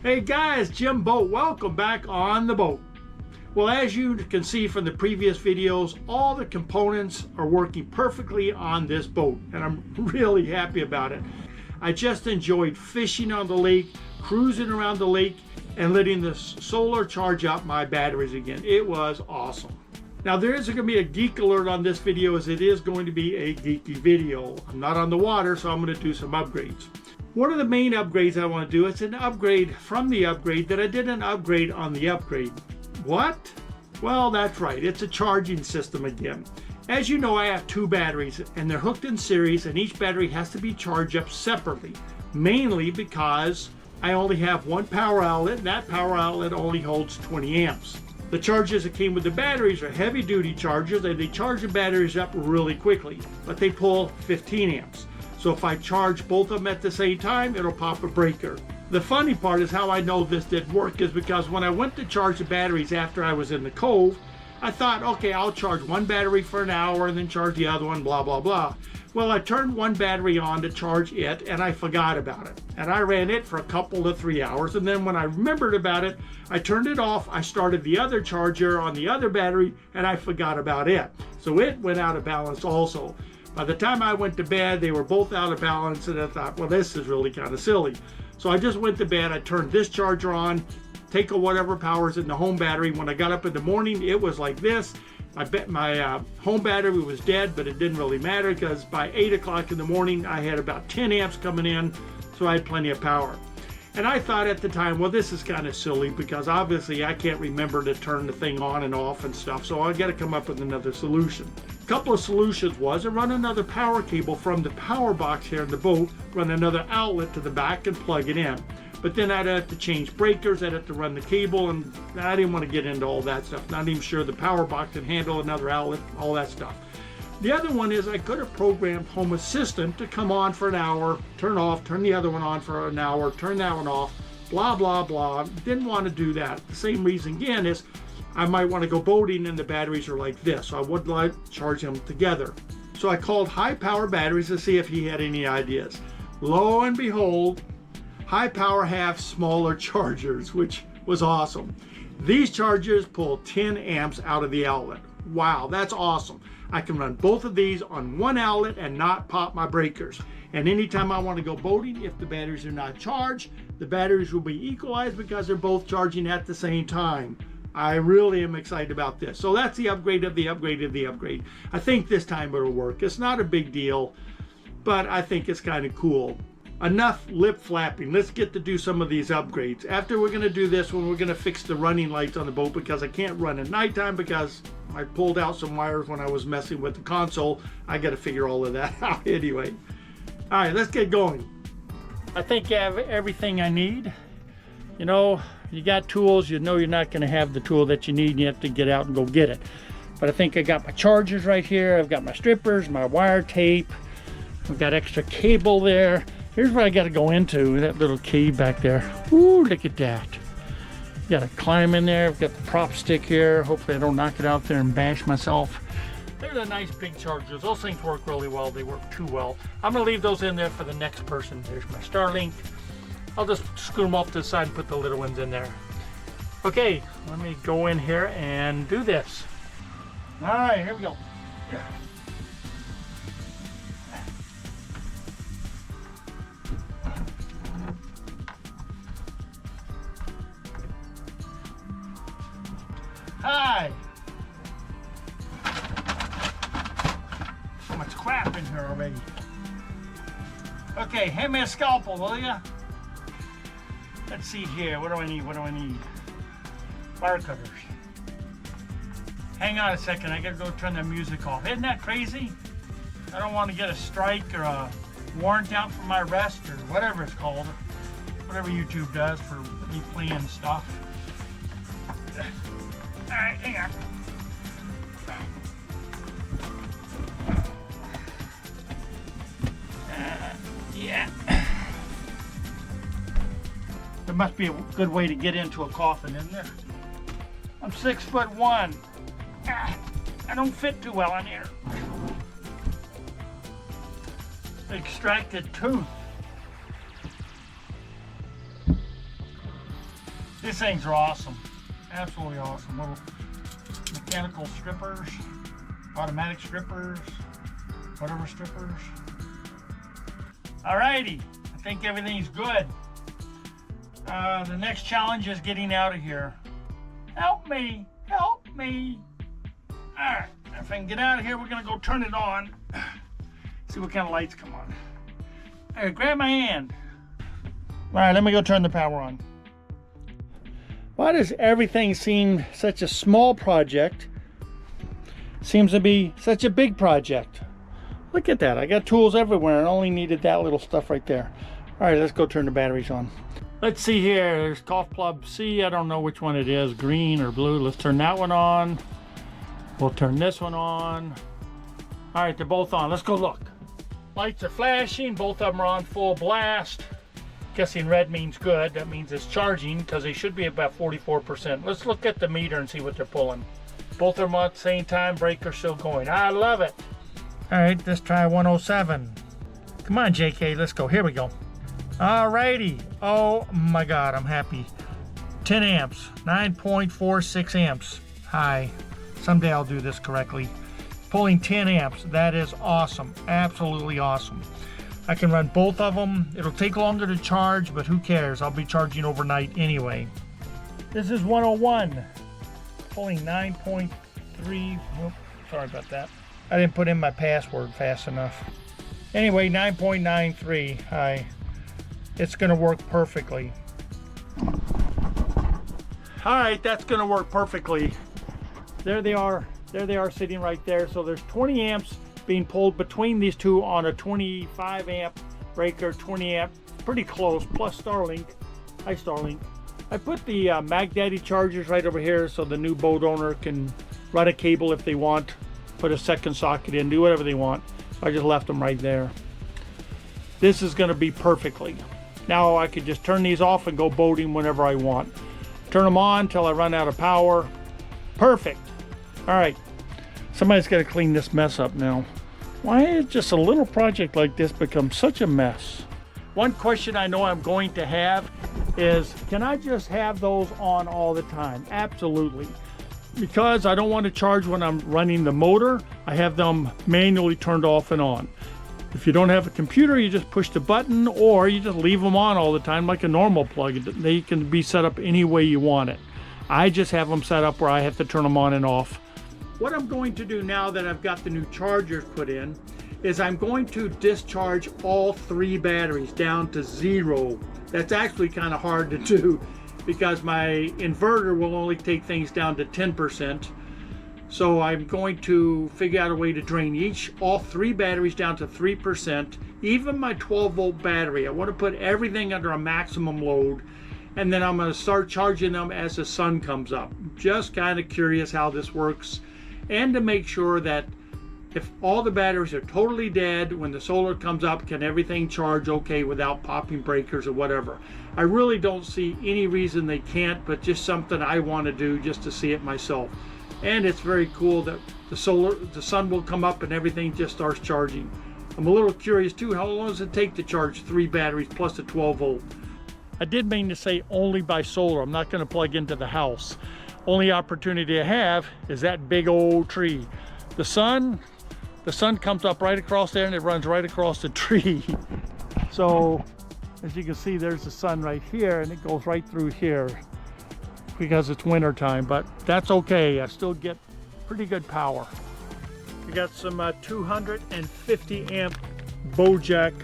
Hey guys, Jim Boat, welcome back on the boat. Well, as you can see from the previous videos, all the components are working perfectly on this boat, and I'm really happy about it. I just enjoyed fishing on the lake, cruising around the lake, and letting the solar charge up my batteries again. It was awesome. Now there is going to be a geek alert on this video, as it is going to be a geeky video. I'm not on the water, so I'm going to do some upgrades. One of the main upgrades I want to do is an upgrade from the upgrade that I did an upgrade on the upgrade. What? Well, that's right. It's a charging system again. As you know, I have two batteries and they're hooked in series, and each battery has to be charged up separately, mainly because I only have one power outlet, and that power outlet only holds 20 amps. The chargers that came with the batteries are heavy duty chargers, and they charge the batteries up really quickly, but they pull 15 amps. So if I charge both of them at the same time, it'll pop a breaker. The funny part is how I know this did work is because when I went to charge the batteries after I was in the cove, I thought, okay, I'll charge one battery for an hour and then charge the other one, blah, blah, blah. Well, I turned one battery on to charge it and I forgot about it. And I ran it for a couple to 3 hours. And then when I remembered about it, I turned it off. I started the other charger on the other battery and I forgot about it. So it went out of balance also. By the time I went to bed, they were both out of balance, and I thought, well, this is really kind of silly. So I just went to bed. I turned this charger on, take whatever power's in the home battery. When I got up in the morning, it was like this. My home battery was dead, but it didn't really matter because by 8 o'clock in the morning, I had about 10 amps coming in, so I had plenty of power. And I thought at the time, well, this is kind of silly because obviously I can't remember to turn the thing on and off and stuff, so I got to come up with another solution. A couple of solutions was to run another power cable from the power box here in the boat, run another outlet to the back and plug it in. But then I'd have to change breakers, I'd have to run the cable, and I didn't want to get into all that stuff. Not even sure the power box can handle another outlet, all that stuff. The other one is I could have programmed Home Assistant to come on for an hour, turn off, turn the other one on for an hour, turn that one off, blah, blah, blah. Didn't want to do that. The same reason again is I might want to go boating and the batteries are like this, so I would like to charge them together. So I called High Power Batteries to see if he had any ideas. Lo and behold, High Power have smaller chargers, which was awesome. These chargers pull 10 amps out of the outlet. Wow, that's awesome. I can run both of these on one outlet and not pop my breakers. And anytime I want to go boating, if the batteries are not charged, the batteries will be equalized because they're both charging at the same time. I really am excited about this. So that's the upgrade of the upgrade of the upgrade. I think this time it'll work. It's not a big deal, but I think it's kind of cool. Enough lip flapping. Let's get to do some of these upgrades. After we're going to do this one, we're going to fix the running lights on the boat because I can't run at nighttime because I pulled out some wires when I was messing with the console. I got to figure all of that out anyway. All right, let's get going. I think I have everything I need. You know, you got tools, you know you're not going to have the tool that you need, and you have to get out and go get it. But I think I got my chargers right here. I've got my strippers, my wire tape. I've got extra cable there. Here's what I got to go into, that little key back there. Ooh, look at that. Got to climb in there. I've got the prop stick here. Hopefully I don't knock it out there and bash myself. They're the nice big chargers. Those things work really well. They work too well. I'm going to leave those in there for the next person. There's my Starlink. I'll just screw them off to the side and put the little ones in there. Okay, let me go in here and do this. All right, here we go. Hi! So much crap in here already. Okay, hand me a scalpel, will ya? Let's see here, what do I need, Wire cutters. Hang on a second, I gotta go turn the music off. Isn't that crazy? I don't want to get a strike or a warrant out for my arrest or whatever it's called. Whatever YouTube does for me playing stuff. Alright, hang on. Yeah. There must be a good way to get into a coffin, isn't there? I'm 6'1". I don't fit too well in here. Extracted tooth. These things are awesome. Absolutely awesome. Little mechanical strippers, automatic strippers, whatever strippers. Alrighty, I think everything's good. The next challenge is getting out of here. Help me, help me. Alright, if I can get out of here, we're gonna go turn it on. See what kind of lights come on. Alright, grab my hand. Alright, let me go turn the power on. Why does everything seem such a small project? Seems to be such a big project. Look at that, I got tools everywhere and only needed that little stuff right there. Alright, let's go turn the batteries on. Let's see here, there's golf club C, I don't know which one it is, green or blue. Let's turn that one on. We'll turn this one on. Alright, they're both on, let's go look. Lights are flashing, both of them are on full blast. Guessing red means good, that means it's charging because they should be about 44%. Let's look at the meter and see what they're pulling. Both of them at the same time, breaker's still going. I love it. Alright, let's try 107. Come on, JK, let's go. Here we go. Alrighty. Oh my God, I'm happy. 10 amps, 9.46 amps. Hi. Someday I'll do this correctly. Pulling 10 amps. That is awesome. Absolutely awesome. I can run both of them. It'll take longer to charge, but who cares? I'll be charging overnight anyway. This is 101. Pulling 9.3. Oh, sorry about that. I didn't put in my password fast enough. Anyway, 9.93. Hi. It's going to work perfectly. All right, that's going to work perfectly. There they are. There they are sitting right there. So there's 20 amps being pulled between these two on a 25 amp breaker, 20 amp, pretty close, plus Starlink. Hi Starlink. I put the MagDaddy chargers right over here so the new boat owner can run a cable if they want, put a second socket in, do whatever they want. I just left them right there. This is going to be perfectly. Now I could just turn these off and go boating whenever I want. Turn them on until I run out of power. Perfect. All right. Somebody's got to clean this mess up now. Why is just a little project like this become such a mess? One question I know I'm going to have is, can I just have those on all the time? Absolutely. Because I don't want to charge when I'm running the motor, I have them manually turned off and on. If you don't have a computer, you just push the button, or you just leave them on all the time like a normal plug. They can be set up any way you want it. I just have them set up where I have to turn them on and off. What I'm going to do now that I've got the new chargers put in is I'm going to discharge all 3 batteries down to 0. That's actually kind of hard to do because my inverter will only take things down to 10%. So I'm going to figure out a way to drain all 3 batteries down to 3%, even my 12 volt battery. I want to put everything under a maximum load, and then I'm going to start charging them as the sun comes up. Just kind of curious how this works, and to make sure that if all the batteries are totally dead, when the solar comes up, can everything charge okay without popping breakers or whatever. I really don't see any reason they can't, but just something I want to do just to see it myself. And it's very cool that the sun will come up and everything just starts charging. I'm a little curious too, how long does it take to charge 3 batteries plus a 12 volt? I did mean to say only by solar. I'm not going to plug into the house. Only opportunity I have is that big old tree. The sun comes up right across there and it runs right across the tree. So as you can see, there's the sun right here and it goes right through here because it's winter time, but that's okay. I still get pretty good power. We got some 250 amp Bojack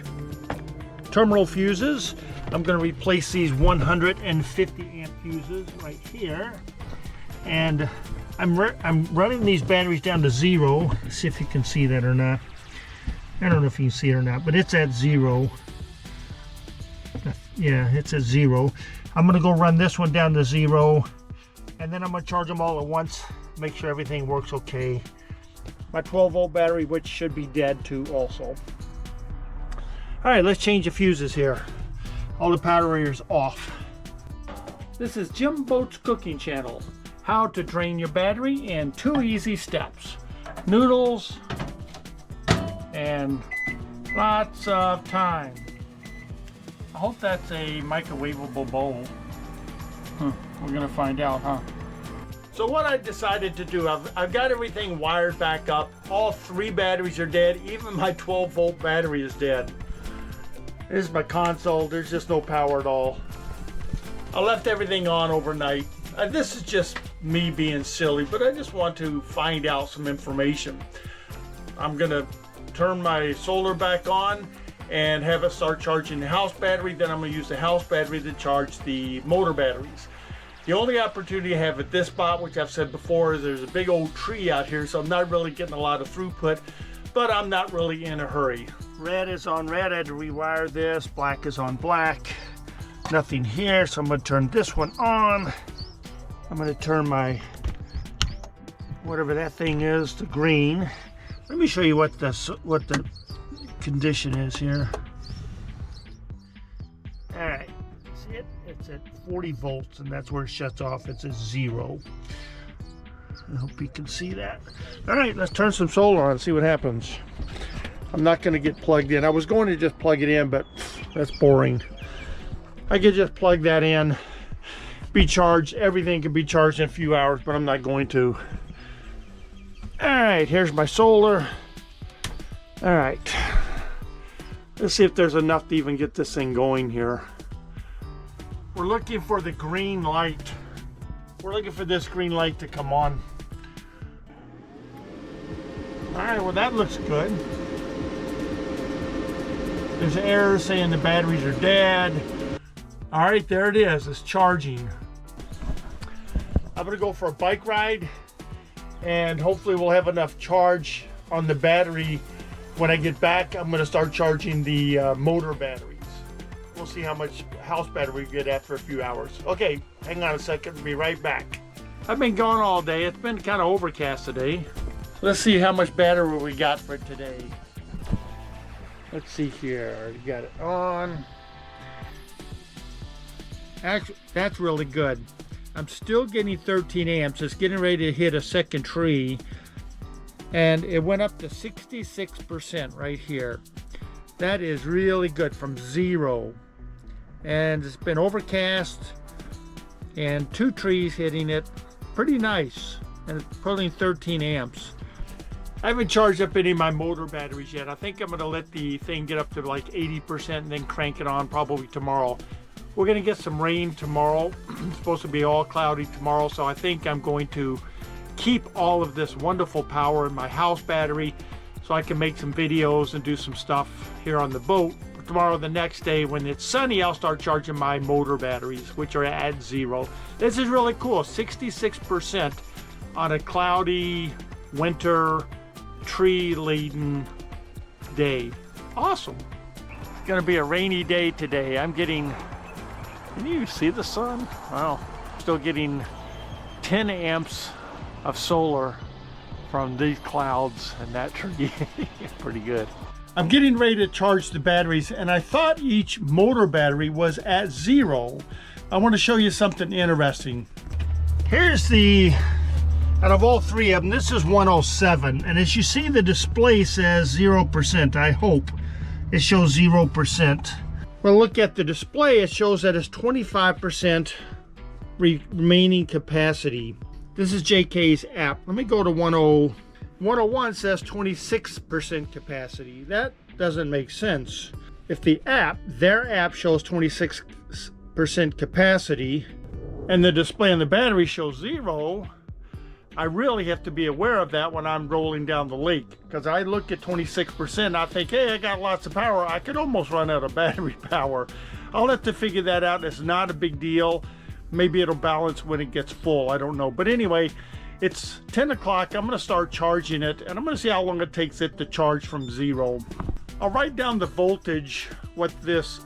terminal fuses. I'm going to replace these 150 amp fuses right here. And I'm running these batteries down to 0. Let's see if you can see that or not. I don't know if you can see it or not, but it's at 0. Yeah, it's at 0. I'm going to go run this one down to 0, and then I'm going to charge them all at once, make sure everything works okay. My 12 volt battery, which should be dead too also. All right, let's change the fuses here. All the power is off. This is Jim Boat's cooking channel. How to drain your battery in 2 easy steps. Noodles and lots of time. I hope that's a microwavable bowl. We're gonna find out, huh? So what I decided to do, I've got everything wired back up. All 3 batteries are dead. Even my 12-volt battery is dead. Here's my console. There's just no power at all. I left everything on overnight. This is just me being silly, but I just want to find out some information. I'm gonna turn my solar back on and have it start charging the house battery. Then I'm gonna use the house battery to charge the motor batteries. The only opportunity I have at this spot, which I've said before, is there's a big old tree out here, so I'm not really getting a lot of throughput, but I'm not really in a hurry. Red is on red. I had to rewire this. Black is on black. Nothing here, so I'm going to turn this one on. I'm going to turn my, whatever that thing is, to green. Let me show you what the condition is here. All right. See it? It's at 40 volts, and that's where it shuts off. It's at 0. I hope you can see that. All right, let's turn some solar on and see what happens. I'm not going to get plugged in. I was going to just plug it in, but that's boring. I could just plug that in, be charged. Everything can be charged in a few hours, but I'm not going to. All right, here's my solar. All right. Let's see if there's enough to even get this thing going here. We're looking for the green light. We're looking for this green light to come on. All right, well that looks good. There's an error saying the batteries are dead. All right, there it is, it's charging. I'm gonna go for a bike ride and hopefully we'll have enough charge on the battery. When I get back, I'm gonna start charging the motor batteries. We'll see how much house battery we get after a few hours. Okay, hang on a second, I'll be right back. I've been gone all day. It's been kind of overcast today. Let's see how much battery we got for today. Let's see here, you got it on. Actually, that's really good. I'm still getting 13 amps. It's getting ready to hit a second tree. And it went up to 66% right here. That is really good from 0. And it's been overcast and 2 trees hitting it. Pretty nice. And it's pulling 13 amps. I haven't charged up any of my motor batteries yet. I think I'm gonna let the thing get up to like 80% and then crank it on probably tomorrow. We're gonna get some rain tomorrow. It's supposed to be all cloudy tomorrow, so I think I'm going to keep all of this wonderful power in my house battery so I can make some videos and do some stuff here on the boat. Tomorrow, the next day, when it's sunny, I'll start charging my motor batteries, which are at 0. This is really cool, 66% on a cloudy, winter, tree-laden day. Awesome. It's gonna be a rainy day today. I'm getting, can you see the sun? Wow. Still getting 10 amps of solar from these clouds and that tree. Pretty good. I'm getting ready to charge the batteries, and I thought each motor battery was at 0. I want to show you something interesting. Here's the, out of all 3 of them, this is 107, and as you see, the display says 0%. I hope it shows 0%. Well, look at the display. It shows that it's 25% remaining capacity. This is JK's app. Let me go to 101 says 26% capacity. That doesn't make sense. If the app, their app shows 26% capacity and the display on the battery shows 0, I really have to be aware of that when I'm rolling down the lake, because I look at 26% and I think, hey, I got lots of power. I could almost run out of battery power. I'll have to figure that out. It's not a big deal. Maybe it'll balance when it gets full. I don't know. But anyway, it's 10 o'clock. I'm going to start charging it, and I'm going to see how long it takes it to charge from 0. I'll write down the voltage, what this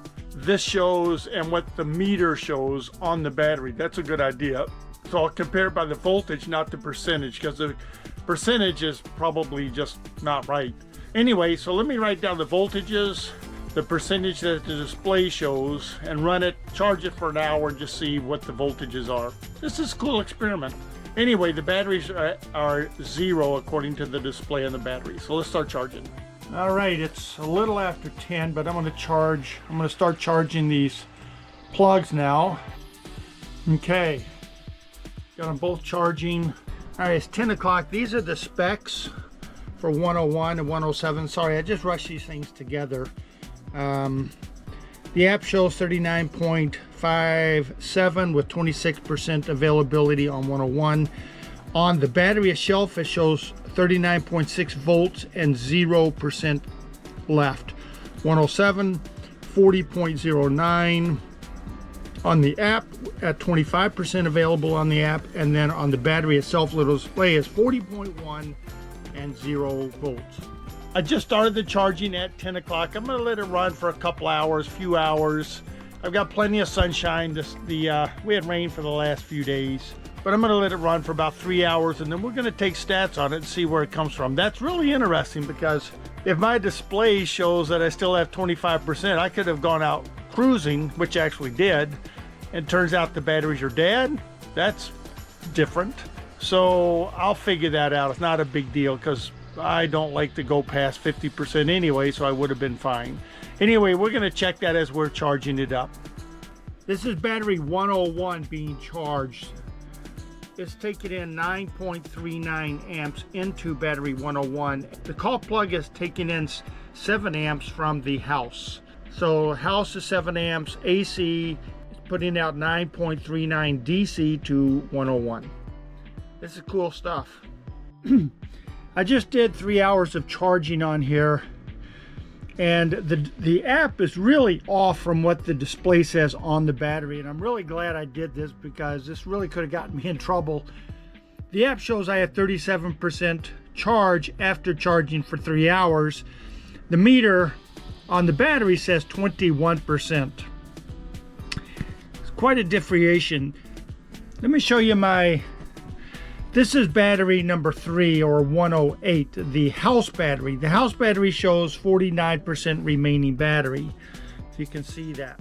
shows, and what the meter shows on the battery. That's a good idea. So I'll compare it by the voltage, not the percentage, because the percentage is probably just not right. Anyway, so let me write down the voltages, the percentage that the display shows, and run it, charge it for an hour, and just see what the voltages are. This is a cool experiment. Anyway, the batteries are 0 according to the display on the battery. So let's start charging. All right, it's a little after 10, but I'm going to start charging these plugs now. Okay, got them both charging. All right, it's 10 o'clock. These are the specs for 101 and 107. Sorry, I just rushed these things together. The app shows 39.57 with 26% availability on 101. On the battery itself, it shows 39.6 volts and 0% left. 107, 40.09 on the app at 25% available on the app, and then on the battery itself, little display is 40.1 and 0 volts. I just started the charging at 10 o'clock. I'm going to let it run for a couple hours, few hours. I've got plenty of sunshine. We had rain for the last few days, but I'm going to let it run for about 3 hours, and then we're going to take stats on it and see where it comes from. That's really interesting, because if my display shows that I still have 25%, I could have gone out cruising, which I actually did, and turns out the batteries are dead. That's different. So I'll figure that out. It's not a big deal, because I don't like to go past 50% anyway, so I would have been fine. Anyway, we're going to check that as we're charging it up. This is battery 101 being charged. It's taking in 9.39 amps into battery 101. The call plug is taking in 7 amps from the house. So house is 7 amps, AC is putting out 9.39 DC to 101. This is cool stuff. I just did 3 hours of charging on here, and the app is really off from what the display says on the battery, and I'm really glad I did this, because this really could have gotten me in trouble. The app shows I had 37% charge after charging for 3 hours. The meter on the battery says 21%. It's quite a differentiation. Let me show you this is battery number 3, or 108, the house battery. The house battery shows 49% remaining battery. So you can see that.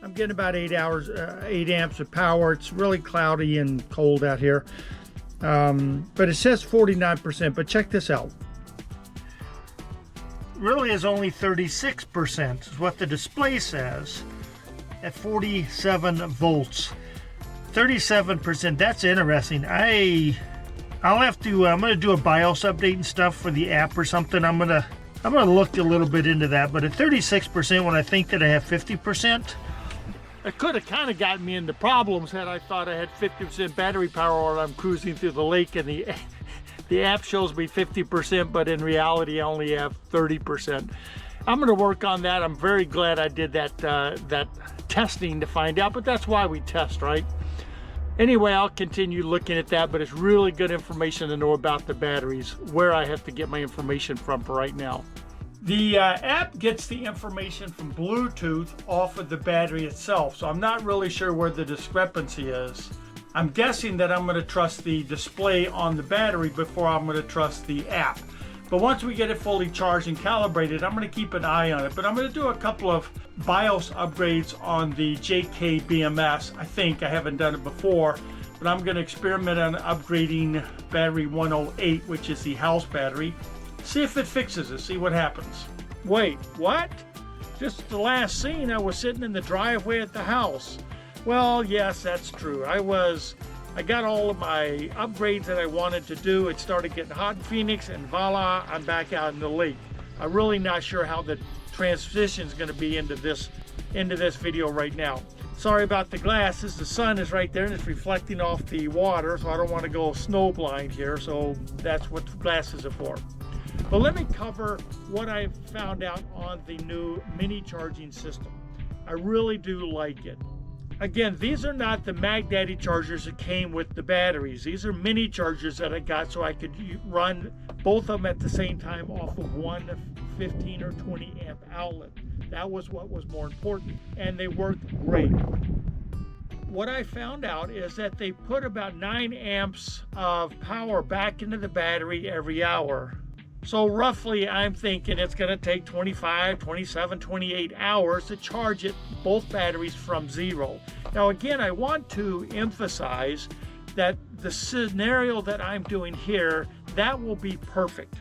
I'm getting about 8 amps of power. It's really cloudy and cold out here. But it says 49%, but check this out. Really is only 36% is what the display says at 47 volts. 37%, that's interesting. I'm gonna do a BIOS update and stuff for the app or something. I'm gonna look a little bit into that, but at 36% when I think that I have 50%, it could have kind of gotten me into problems had I thought I had 50% battery power when I'm cruising through the lake, and the app shows me 50%, but in reality I only have 30%. I'm gonna work on that. I'm very glad I did that testing to find out, but that's why we test, right? Anyway, I'll continue looking at that, but it's really good information to know about the batteries, where I have to get my information from for right now. The app gets the information from Bluetooth off of the battery itself, so I'm not really sure where the discrepancy is. I'm guessing that I'm going to trust the display on the battery before I'm going to trust the app. But once we get it fully charged and calibrated, I'm going to keep an eye on it. But I'm going to do a couple of BIOS upgrades on the JK BMS. I think I haven't done it before, but I'm going to experiment on upgrading battery 108, which is the house battery. See if it fixes it, see what happens. Wait, what? Just the last scene, I was sitting in the driveway at the house. Well, yes, that's true. I got all of my upgrades that I wanted to do. It started getting hot in Phoenix, and voila, I'm back out in the lake. I'm really not sure how the transition is going to be into this video right now. Sorry about the glasses. The sun is right there and it's reflecting off the water, so I don't want to go snow blind here, so that's what the glasses are for. But let me cover what I found out on the new mini charging system. I really do like it. Again, these are not the MagDaddy chargers that came with the batteries. These are mini chargers that I got so I could run both of them at the same time off of one 15 or 20 amp outlet. That was what was more important, and they worked great. What I found out is that they put about 9 amps of power back into the battery every hour. So roughly, I'm thinking it's going to take 25, 27, 28 hours to charge it, both batteries, from zero. Now again, I want to emphasize that the scenario that I'm doing here, that will be perfect.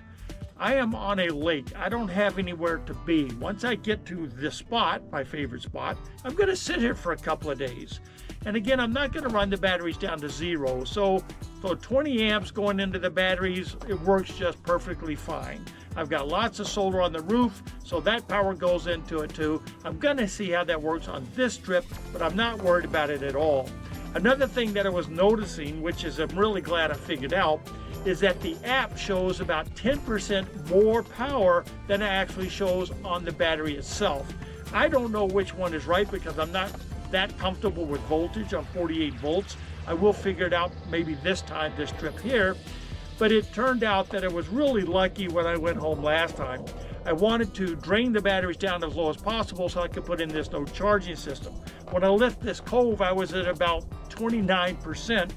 I am on a lake. I don't have anywhere to be. Once I get to this spot, my favorite spot, I'm going to sit here for a couple of days. And again, I'm not going to run the batteries down to 0. So 20 amps going into the batteries, it works just perfectly fine. I've got lots of solar on the roof, so that power goes into it too. I'm going to see how that works on this strip, but I'm not worried about it at all. Another thing that I was noticing, which is I'm really glad I figured out, is that the app shows about 10% more power than it actually shows on the battery itself. I don't know which one is right because I'm not that comfortable with voltage on 48 volts. I will figure it out maybe this time, this trip here. But it turned out that I was really lucky when I went home last time. I wanted to drain the batteries down as low as possible so I could put in this no charging system. When I left this cove, I was at about 29%,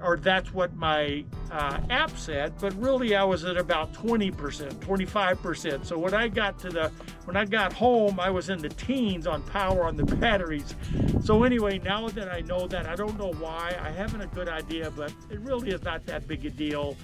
or that's what my app said, but really I was at about 20%, 25%. So when I got home, I was in the teens on power on the batteries. So anyway, now that I know that, I don't know why, I haven't a good idea, but it really is not that big a deal.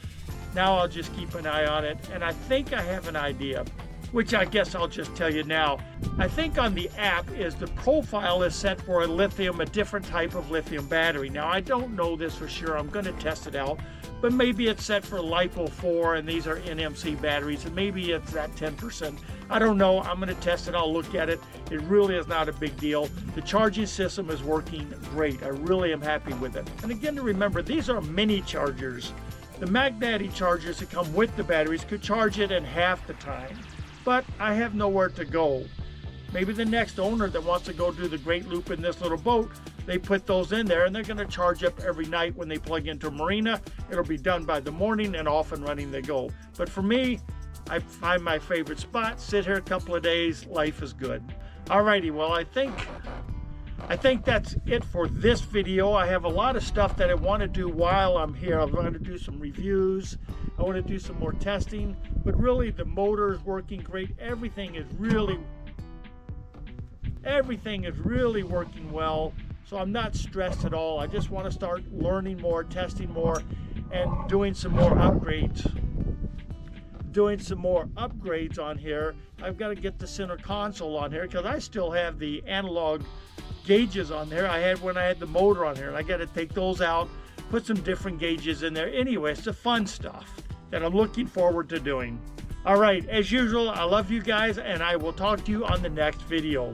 Now I'll just keep an eye on it, and I think I have an idea, which I guess I'll just tell you now. I think on the app is the profile is set for a different type of lithium battery. Now I don't know this for sure, I'm going to test it out, but maybe it's set for LiPo 4 and these are NMC batteries, and maybe it's that 10%. I don't know, I'm going to test it, I'll look at it. It really is not a big deal. The charging system is working great. I really am happy with it. And again, to remember, these are mini chargers. The magnetic chargers that come with the batteries could charge it in half the time. But I have nowhere to go. Maybe the next owner that wants to go do the Great Loop in this little boat, they put those in there and they're going to charge up every night when they plug into a marina. It'll be done by the morning and off and running they go. But for me, I find my favorite spot, sit here a couple of days, life is good. Alrighty, well I think that's it for this video. I have a lot of stuff that I want to do while I'm here. I'm going to do some reviews. I want to do some more testing, but really the motor is working great. Everything is really working well. So I'm not stressed at all. I just want to start learning more, testing more, and doing some more upgrades. On here. I've got to get the center console on here because I still have the analog gauges on there I had when I had the motor on here, and I got to take those out, put some different gauges in there. Anyway, it's the fun stuff that I'm looking forward to doing. All right, as usual, I love you guys, and I will talk to you on the next video.